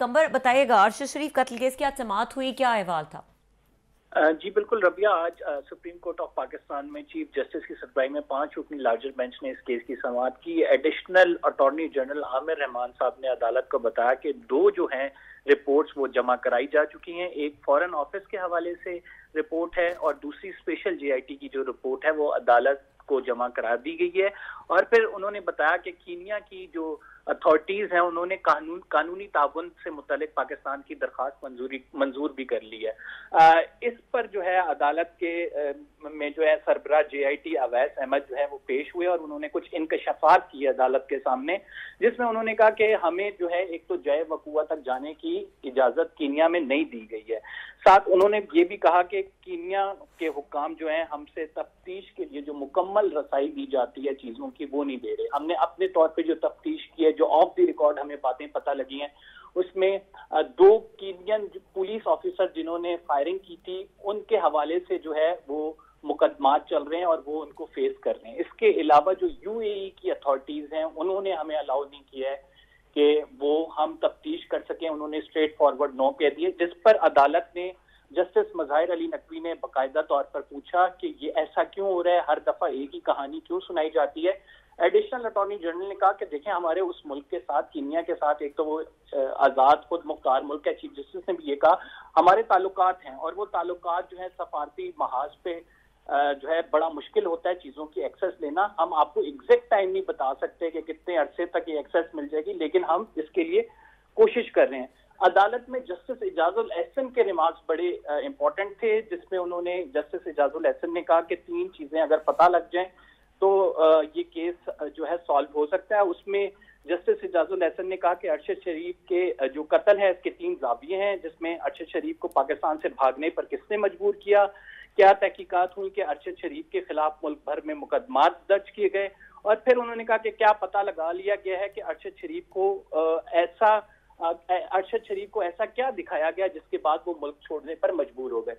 कंबर बताइएगा, अरशद शरीफ कत्ल केस की आज समाअत हुई, क्या अहवाल था? जी बिल्कुल रबिया, आज सुप्रीम कोर्ट ऑफ पाकिस्तान में चीफ जस्टिस की सरबराही में 5 रुकनी लार्जर बेंच ने इस केस की समाअत की। Additional attorney general Aamir Rahman साहब ने अदालत को बताया कि 2 जो हैं रिपोर्ट्स वो जमा कराई जा चुकी हैं। एक फॉरेन ऑफिस के हवाले से रिपोर्ट है और दूसरी स्पेशल जीआईटी की जो रिपोर्ट है वो अदालत को जमा करा दी गई है। और फिर उन्होंने बताया कि कीनिया की जो अथॉरिटीज हैं उन्होंने कानूनी ताउन से मुतालिक पाकिस्तान की दरखास्त मंजूर भी कर ली है। इस पर जो है अदालत के में जो है सरबराह जेआईटी अवैस अहमद जो है वो पेश हुए और उन्होंने कुछ इंकशाफात किए अदालत के सामने, जिसमें उन्होंने कहा कि हमें जो है एक तो जय वकुआ तक जाने की इजाजत कीनिया में नहीं दी गई है। साथ उन्होंने ये भी कहा कि कीनिया के हुक्काम जो है हमसे तफ्तीश के लिए जो मुकम्मल रसाई दी जाती है चीजों की वो नहीं दे रहे। हमने अपने तौर पे जो तफ्तीश की है, जो ऑफ द रिकॉर्ड हमें बातें पता लगी हैं, उसमें 2 कीनियन पुलिस ऑफिसर जिन्होंने फायरिंग की थी उनके हवाले से जो है वो मुकदमात चल रहे हैं और वो उनको फेस कर रहे हैं। इसके अलावा जो यूएई की अथॉरिटीज हैं उन्होंने हमें अलाउ नहीं किया है कि वो हम तफ्तीश कर सकें। उन्होंने स्ट्रेट फॉरवर्ड नो कह दिए, जिस पर अदालत ने जस्टिस मज़ाहिर अली नकवी ने बाकायदा तौर पर पूछा कि ये ऐसा क्यों हो रहा है, हर दफा एक ही कहानी क्यों सुनाई जाती है। एडिशनल अटॉर्नी जनरल ने कहा कि देखें हमारे उस मुल्क के साथ, कीनिया के साथ, एक तो वो आज़ाद खुद मुख्तार मुल्क है। चीफ जस्टिस ने भी ये कहा हमारे ताल्लुकात हैं और वो ताल्लुकात जो है सफारती महाज पे जो है बड़ा मुश्किल होता है चीजों की एक्सेस लेना। हम आपको एग्जैक्ट टाइम नहीं बता सकते कि कितने अरसे तक ये एक्सेस मिल जाएगी, लेकिन हम इसके लिए कोशिश कर रहे हैं। अदालत में जस्टिस एजाजुल एहसन के रिमार्क्स बड़े इंपॉर्टेंट थे, जिसमें उन्होंने जस्टिस एजाजुल एहसन ने कहा कि 3 चीजें अगर पता लग जाएं तो ये केस जो है सॉल्व हो सकता है। उसमें जस्टिस एजाजुल एहसन ने कहा कि अरशद शरीफ के जो कत्ल है इसके 3 जाविये हैं, जिसमें अरशद शरीफ को पाकिस्तान से भागने पर किसने मजबूर किया, क्या तहकीकात हुई कि अरशद शरीफ के खिलाफ मुल्क भर में मुकदमात दर्ज किए गए, और फिर उन्होंने कहा कि क्या पता लगा लिया गया है कि अरशद शरीफ को ऐसा क्या दिखाया गया जिसके बाद वो मुल्क छोड़ने पर मजबूर हो गए।